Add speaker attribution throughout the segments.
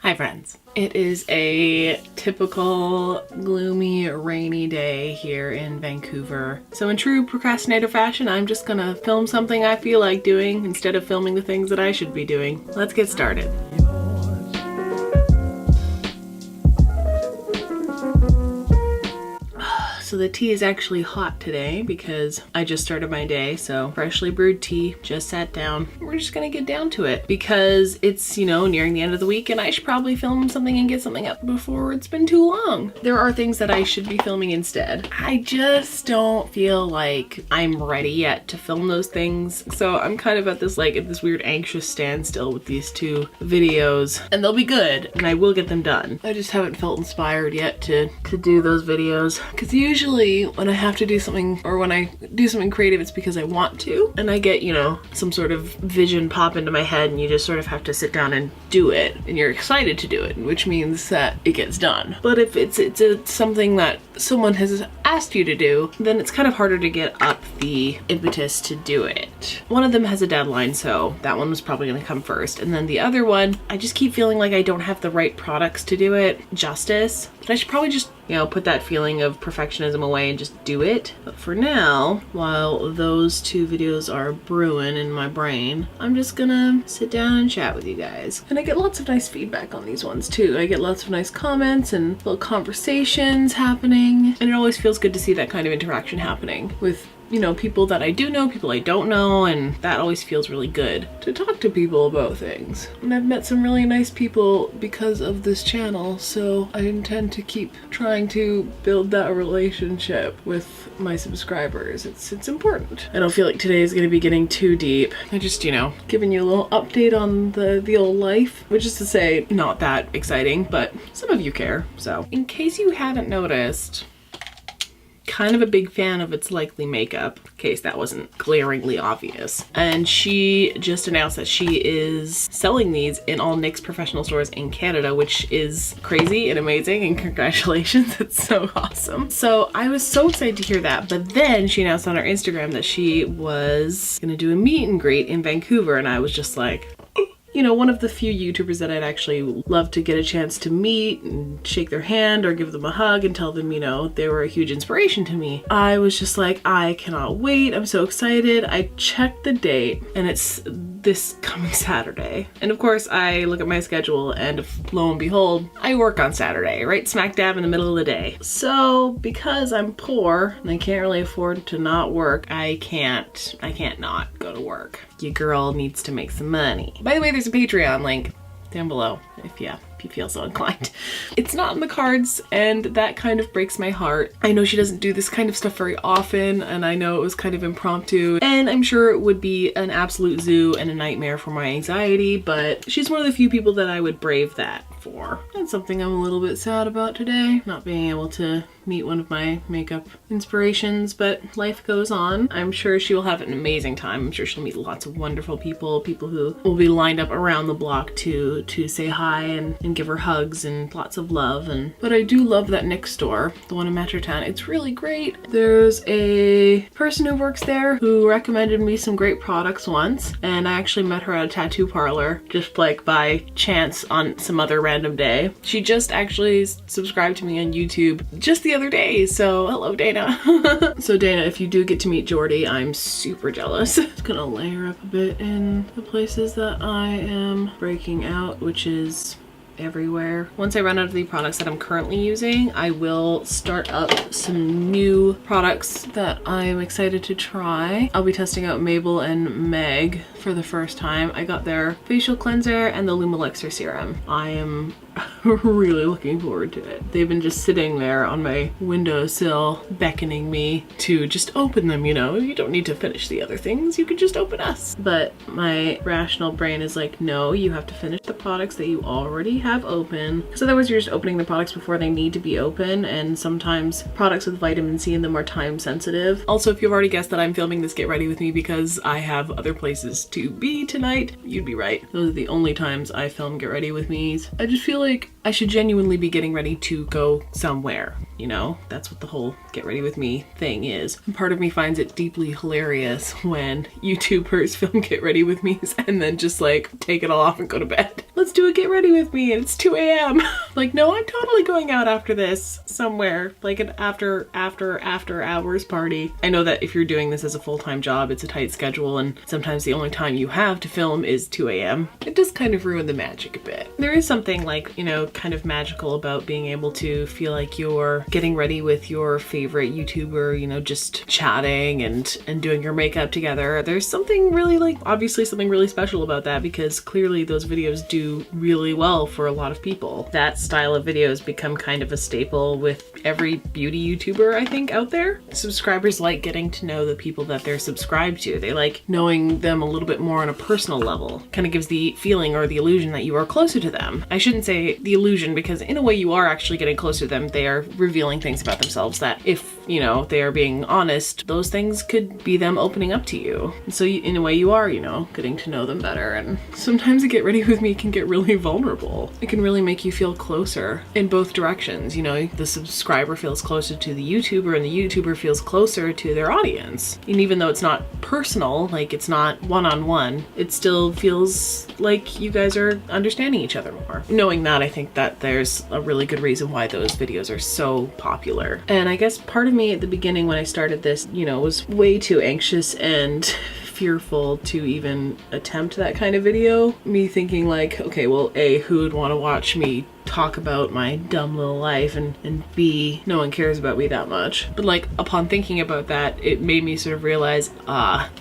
Speaker 1: Hi friends. It is a typical gloomy, rainy day here in Vancouver. So in true procrastinator fashion, I'm just gonna film something I feel like doing instead of filming the things that I should be doing. Let's get started. So the tea is actually hot today because I just started my day, so freshly brewed tea, just sat down. We're just gonna get down to it because it's, you know, nearing the end of the week and I should probably film something and get something up before it's been too long. There are things that I should be filming instead. I just don't feel like I'm ready yet to film those things. So I'm kind of at this weird anxious standstill with these two videos, and they'll be good and I will get them done. I just haven't felt inspired yet to do those videos because usually when I have to do something, or when I do something creative, it's because I want to, and I get, you know, some sort of vision pop into my head and you just sort of have to sit down and do it, and you're excited to do it, which means that it gets done. But if it's something that someone has asked you to do, then it's kind of harder to get up the impetus to do it. One of them has a deadline, so that one was probably gonna come first, and then the other one, I just keep feeling like I don't have the right products to do it justice, but I should probably just, you know, put that feeling of perfectionism away and just do it. But for now, while those two videos are brewing in my brain, I'm just gonna sit down and chat with you guys. And I get lots of nice feedback on these ones too. I get lots of nice comments and little conversations happening, and it always feels good to see that kind of interaction happening with, you know, people that I do know, people I don't know, and that always feels really good to talk to people about things. And I've met some really nice people because of this channel, so I intend to keep trying to build that relationship with my subscribers. It's important. I don't feel like today is gonna be getting too deep. I just, you know, giving you a little update on the old life, which is to say, not that exciting, but some of you care. So in case you haven't noticed, kind of a big fan of It's Likely makeup, in case that wasn't glaringly obvious. And she just announced that she is selling these in all NYX professional stores in Canada, which is crazy and amazing, and congratulations, it's so awesome. So I was so excited to hear that, but then she announced on her Instagram that she was gonna do a meet and greet in Vancouver, and I was just like, you know, one of the few YouTubers that I'd actually love to get a chance to meet and shake their hand or give them a hug and tell them, you know, they were a huge inspiration to me. I was just like, I cannot wait. I'm so excited. I checked the date and it's this coming Saturday. And of course I look at my schedule and lo and behold, I work on Saturday, right smack dab in the middle of the day. So because I'm poor and I can't really afford to not work, I can't not go to work. Your girl needs to make some money. By the way, there's a Patreon link down below if you feel so inclined. It's not in the cards, and that kind of breaks my heart. I know she doesn't do this kind of stuff very often, and I know it was kind of impromptu, and I'm sure it would be an absolute zoo and a nightmare for my anxiety, but she's one of the few people that I would brave that for. That's something I'm a little bit sad about today, not being able to meet one of my makeup inspirations, but life goes on. I'm sure she will have an amazing time. I'm sure she'll meet lots of wonderful people who will be lined up around the block to say hi and give her hugs and lots of love. But I do love that NYX store, the one in Metrotown. It's really great. There's a person who works there who recommended me some great products once, and I actually met her at a tattoo parlor just like by chance on some other random day. She just actually subscribed to me on YouTube just the other day, so hello Dana. So Dana, if you do get to meet Jordy, I'm super jealous. Just gonna layer up a bit in the places that I am breaking out, which is everywhere. Once I run out of the products that I'm currently using, I will start up some new products that I'm excited to try. I'll be testing out Mabel and Meg for the first time. I got their facial cleanser and the Lumelexer serum. I am really looking forward to it. They've been just sitting there on my windowsill beckoning me to just open them, you know? You don't need to finish the other things, you could just open us. But my rational brain is like, no, you have to finish the products that you already have open, because otherwise you're just opening the products before they need to be open, and sometimes products with vitamin C in them are time sensitive. Also, if you've already guessed that I'm filming this Get Ready With Me because I have other places to be tonight, you'd be right. Those are the only times I film Get Ready With Me's. I just feel like I should genuinely be getting ready to go somewhere, you know? That's what the whole get ready with me thing is. And part of me finds it deeply hilarious when YouTubers film get ready with me's and then just like take it all off and go to bed. Let's do a get ready with me and it's 2 a.m. Like, no, I'm totally going out after this somewhere, like an after hours party. I know that if you're doing this as a full-time job, it's a tight schedule and sometimes the only time you have to film is 2 a.m. It does kind of ruin the magic a bit. There is something like, you know, kind of magical about being able to feel like you're getting ready with your favorite YouTuber, you know, just chatting and doing your makeup together. There's something really like, obviously something really special about that because clearly those videos do really well for a lot of people. That style of video has become kind of a staple with every beauty YouTuber, I think, out there. Subscribers like getting to know the people that they're subscribed to. They like knowing them a little bit more on a personal level. Kind of gives the feeling or the illusion that you are closer to them. I shouldn't say the illusion because in a way you are actually getting closer to them. They are revealing things about themselves that if, you know, they are being honest, those things could be them opening up to you. And so in a way you are, you know, getting to know them better. And sometimes a get ready with me can get really vulnerable. It can really make you feel closer in both directions. You know, the subscriber feels closer to the YouTuber and the YouTuber feels closer to their audience. And even though it's not personal, like it's not one-on-one, it still feels like you guys are understanding each other more. Knowing that, I think that there's a really good reason why those videos are so popular. And I guess part of me at the beginning when I started this, you know, was way too anxious and fearful to even attempt that kind of video. Me thinking like, okay, well, A, who would want to watch me talk about my dumb little life, and B, no one cares about me that much. But like upon thinking about that, it made me sort of realize,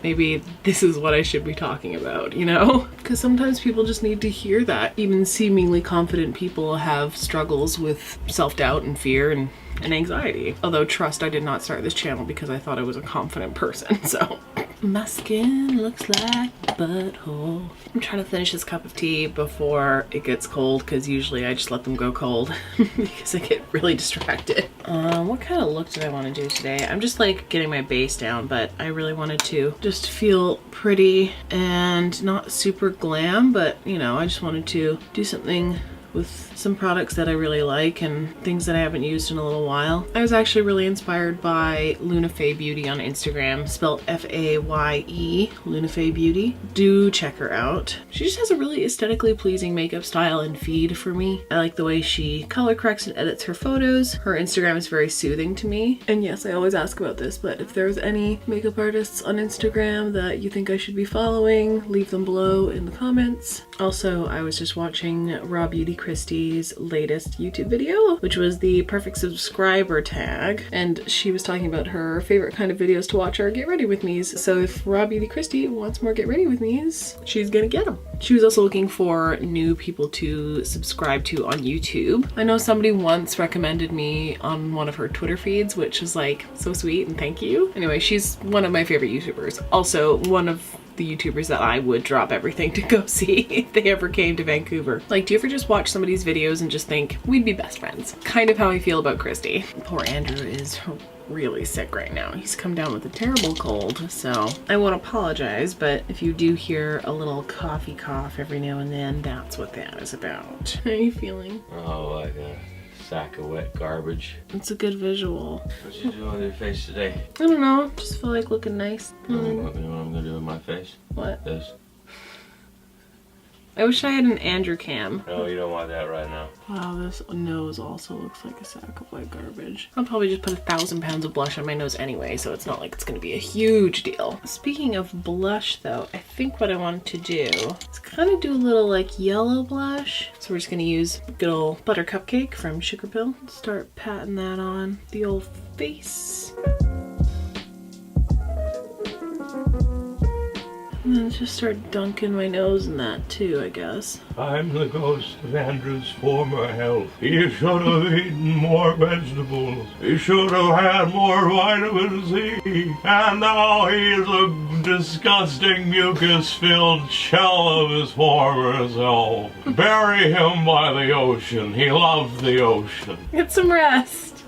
Speaker 1: maybe this is what I should be talking about, you know? Because sometimes people just need to hear that. Even seemingly confident people have struggles with self-doubt and fear and anxiety. Although trust, I did not start this channel because I thought I was a confident person, so. My skin looks like a butthole. I'm trying to finish this cup of tea before it gets cold because usually I just let them go cold because I get really distracted. What kind of look did I want to do today? I'm just like getting my base down, but I really wanted to just feel pretty and not super glam, but you know, I just wanted to do something with some products that I really like and things that I haven't used in a little while. I was actually really inspired by Luna Faye Beauty on Instagram, spelled F-A-Y-E, Luna Faye Beauty. Do check her out. She just has a really aesthetically pleasing makeup style and feed for me. I like the way she color corrects and edits her photos. Her Instagram is very soothing to me. And yes, I always ask about this, but if there's any makeup artists on Instagram that you think I should be following, leave them below in the comments. Also, I was just watching Raw Beauty Christie's latest YouTube video, which was the perfect subscriber tag, and she was talking about her favorite kind of videos to watch are get ready with me's. So if Raw Beauty Christie wants more get ready with me's, she's gonna get them. She was also looking for new people to subscribe to on YouTube. I know somebody once recommended me on one of her Twitter feeds, which is like so sweet and thank you. Anyway, she's one of my favorite YouTubers. Also one of the YouTubers that I would drop everything to go see if they ever came to Vancouver. Like, do you ever just watch somebody's videos and just think, we'd be best friends? Kind of how I feel about Christy. Poor Andrew is really sick right now. He's come down with a terrible cold, so I won't apologize, but if you do hear a little coughy cough every now and then, that's what that is about. How are you feeling?
Speaker 2: Oh, like a sack of wet garbage.
Speaker 1: It's a good visual.
Speaker 2: What you doing with your face today?
Speaker 1: I don't know, just feel like looking nice.
Speaker 2: You know what I'm gonna do with my face?
Speaker 1: What?
Speaker 2: This.
Speaker 1: I wish I had an Andrew cam.
Speaker 2: No, you don't want that right now.
Speaker 1: Wow, this nose also looks like a sack of white garbage. I'll probably just put 1,000 pounds of blush on my nose anyway, so it's not like it's gonna be a huge deal. Speaking of blush though, I think what I wanted to do is kind of do a little like yellow blush. So we're just gonna use good old Buttercupcake from Sugarpill. Start patting that on the old face. And then just start dunking my nose in that too, I guess.
Speaker 3: I'm the ghost of Andrew's former health. He should have eaten more vegetables. He should have had more vitamin C. And now he is a disgusting mucus-filled shell of his former self. Bury him by the ocean. He loved the ocean.
Speaker 1: Get some rest.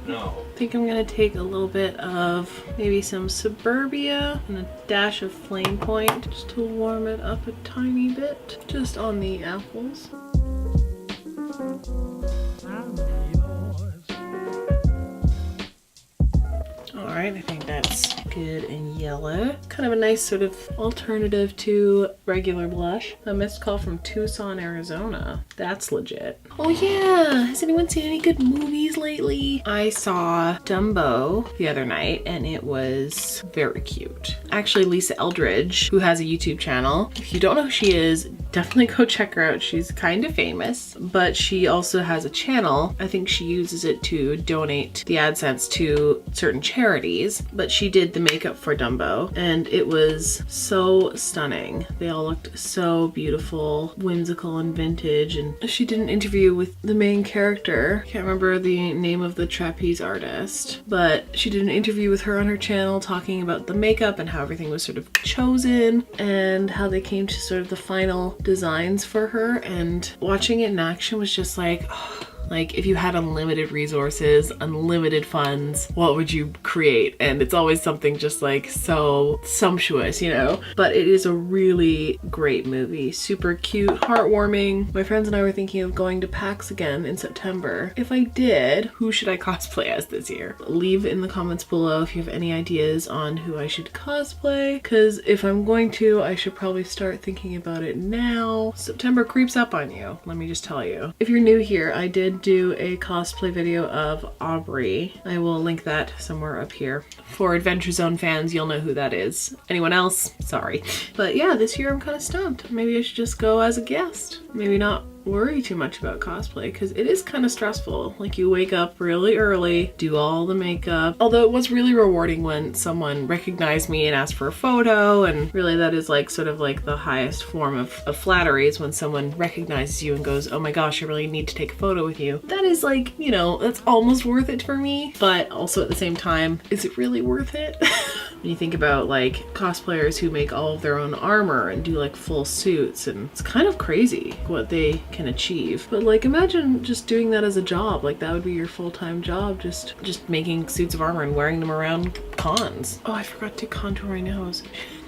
Speaker 2: No.
Speaker 1: I think I'm gonna take a little bit of maybe some Suburbia and a dash of Flamepoint just to warm it up a tiny bit, just on the apples. Alright, I think that's good and yellow. Kind of a nice sort of alternative to regular blush. A missed call from Tucson, Arizona. That's legit. Oh yeah! Has anyone seen any good movies lately? I saw Dumbo the other night and it was very cute. Actually, Lisa Eldridge, who has a YouTube channel. If you don't know who she is, definitely go check her out. She's kind of famous, but she also has a channel. I think she uses it to donate the AdSense to certain charities, but she did the makeup for Dumbo and it was so stunning. They all looked so beautiful, whimsical and vintage, and she did an interview with the main character. Can't remember the name of the trapeze artist, but she did an interview with her on her channel talking about the makeup and how everything was sort of chosen and how they came to sort of the final designs for her, and watching it in action was just like, oh, like if you had unlimited resources, unlimited funds, what would you create? And it's always something just like so sumptuous, you know? But it is a really great movie. Super cute, heartwarming. My friends and I were thinking of going to PAX again in September. If I did, who should I cosplay as this year? Leave in the comments below if you have any ideas on who I should cosplay, because if I'm going to, I should probably start thinking about it now. September creeps up on you, let me just tell you. If you're new here, I did do a cosplay video of Ivory. I will link that somewhere up here. For Adventure Zone fans, you'll know who that is. Anyone else? Sorry. But yeah, this year I'm kind of stumped. Maybe I should just go as a guest. Maybe not worry too much about cosplay, because it is kind of stressful. Like, you wake up really early, do all the makeup. Although it was really rewarding when someone recognized me and asked for a photo, and really that is like sort of like the highest form of flattery, is when someone recognizes you and goes, oh my gosh, I really need to take a photo with you. That is like, you know, that's almost worth it for me, but also at the same time, is it really worth it? When you think about like cosplayers who make all of their own armor and do like full suits, and it's kind of crazy what they can achieve. But like, imagine just doing that as a job. Like, that would be your full-time job, just making suits of armor and wearing them around cons. Oh, I forgot to contour my nose.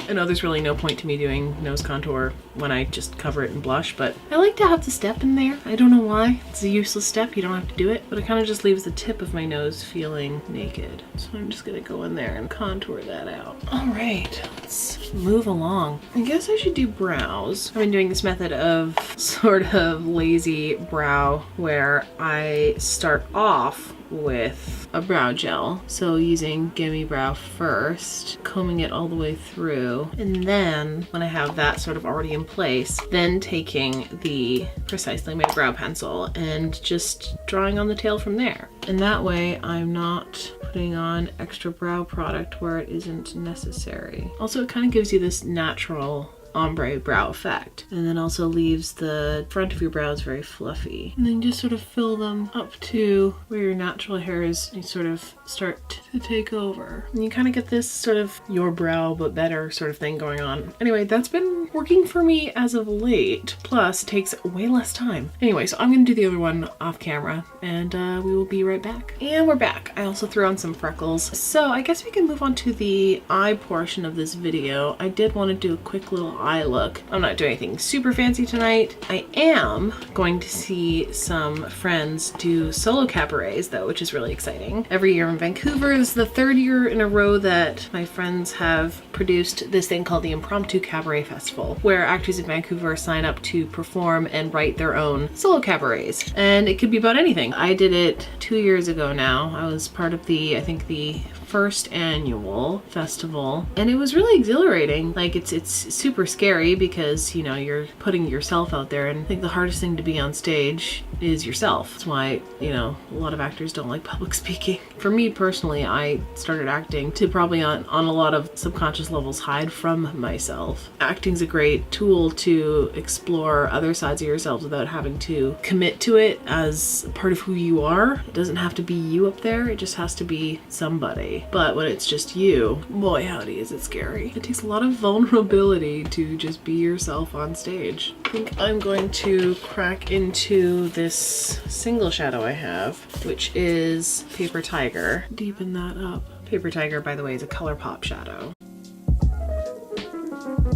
Speaker 1: I know there's really no point to me doing nose contour when I just cover it in blush, but I like to have the step in there. I don't know why. It's a useless step, you don't have to do it, but it kind of just leaves the tip of my nose feeling naked. So I'm just gonna go in there and contour that out. All right, let's move along. I guess I should do brows. I've been doing this method of sort of lazy brow where I start off with a brow gel. So using Gimme Brow first, combing it all the way through, and then when I have that sort of already in place, then taking the Precisely Made brow pencil and just drawing on the tail from there. And that way I'm not putting on extra brow product where it isn't necessary. Also, it kind of gives you this natural ombre brow effect, and then also leaves the front of your brows very fluffy, and then just sort of fill them up to where your natural hairs sort of start to take over, and you kind of get this sort of your brow but better sort of thing going on. Anyway, that's been working for me as of late, plus takes way less time. Anyway, so I'm gonna do the other one off camera, and we will be right back. And we're back. I also threw on some freckles, so I guess we can move on to the eye portion of this video. I did want to do a quick little eye look. I'm not doing anything super fancy tonight. I am going to see some friends do solo cabarets though, which is really exciting. Every year in Vancouver, this is the third year in a row that my friends have produced this thing called the Impromptu Cabaret Festival, where actors in Vancouver sign up to perform and write their own solo cabarets. And it could be about anything. I did it 2 years ago now. I was part of the, I think the first annual festival, and it was really exhilarating. Like, it's super scary because, you know, you're putting yourself out there, and I think the hardest thing to be on stage is yourself. That's why, you know, a lot of actors don't like public speaking. For me personally, I started acting to probably on a lot of subconscious levels hide from myself. Acting's a great tool to explore other sides of yourselves without having to commit to it as part of who you are. It doesn't have to be you up there, it just has to be somebody. But when it's just you, boy howdy is it scary. It takes a lot of vulnerability to just be yourself on stage. I think I'm going to crack into this single shadow I have, which is Paper Tiger. Deepen that up. Paper Tiger, by the way, is a Colourpop shadow.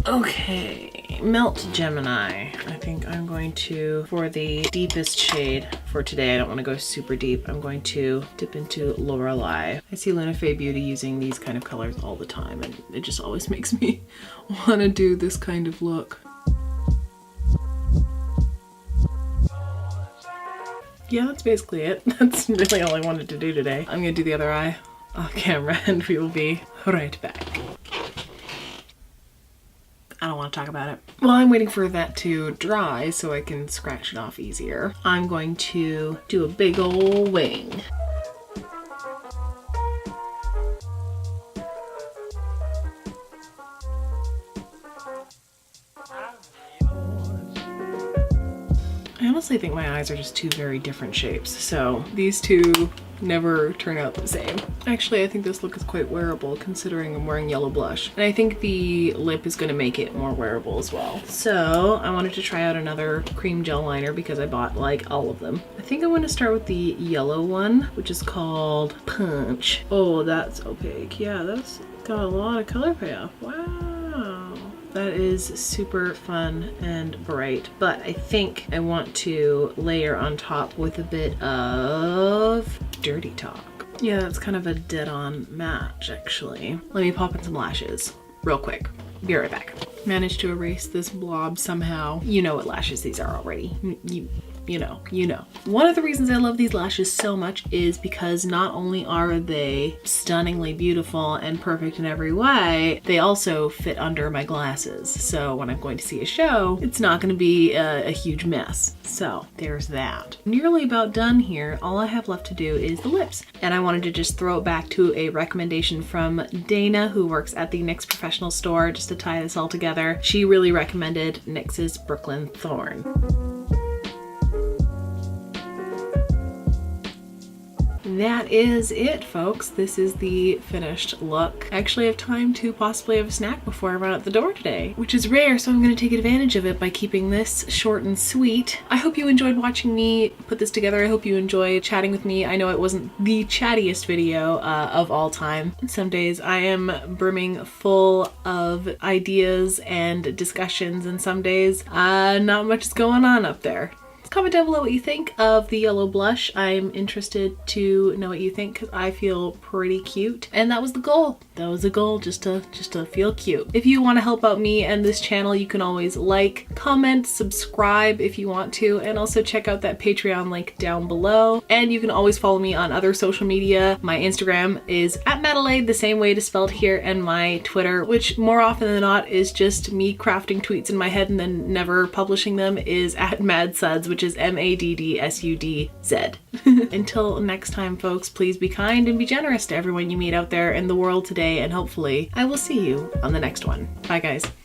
Speaker 1: Okay, Melt Gemini. I think I'm going to, for the deepest shade for today, I don't want to go super deep, I'm going to dip into Lorelei. I see Luna Fay Beauty using these kind of colors all the time, and it just always makes me want to do this kind of look. Yeah, that's basically it. That's really all I wanted to do today. I'm gonna do the other eye off camera and we will be right back. I don't want to talk about it. While I'm waiting for that to dry so I can scratch it off easier, I'm going to do a big ol' wing. I honestly think my eyes are just two very different shapes, so these two never turn out the same. Actually, I think this look is quite wearable considering I'm wearing yellow blush. And I think the lip is gonna make it more wearable as well. So I wanted to try out another cream gel liner because I bought like all of them. I think I'm gonna start with the yellow one, which is called Punch. Oh, that's opaque. Yeah, that's got a lot of color payoff. Wow. That is super fun and bright, but I think I want to layer on top with a bit of Dirty Talk. Yeah, that's kind of a dead-on match, actually. Let me pop in some lashes real quick. Be right back. Managed to erase this blob somehow. You know what lashes these are already. You know. One of the reasons I love these lashes so much is because not only are they stunningly beautiful and perfect in every way, they also fit under my glasses. So when I'm going to see a show, it's not going to be a huge mess. So there's that. Nearly about done here. All I have left to do is the lips. And I wanted to just throw it back to a recommendation from Dana, who works at the NYX Professional Store, just to tie this all together. She really recommended NYX's Brooklyn Thorn. That is it, folks. This is the finished look. I actually have time to possibly have a snack before I run out the door today, which is rare, so I'm going to take advantage of it by keeping this short and sweet. I hope you enjoyed watching me put this together. I hope you enjoyed chatting with me. I know it wasn't the chattiest video of all time. Some days I am brimming full of ideas and discussions, and some days not much is going on up there. Comment down below what you think of the yellow blush. I'm interested to know what you think because I feel pretty cute, and that was the goal. That was the goal, just to feel cute. If you want to help out me and this channel, you can always like, comment, subscribe if you want to, and also check out that Patreon link down below. And you can always follow me on other social media. My Instagram is @Madelaide, the same way it is spelled here, and my Twitter, which more often than not is just me crafting tweets in my head and then never publishing them, is @MadSuds, which is MADDSUDZ. Until next time, folks, please be kind and be generous to everyone you meet out there in the world today, and hopefully I will see you on the next one. Bye, guys.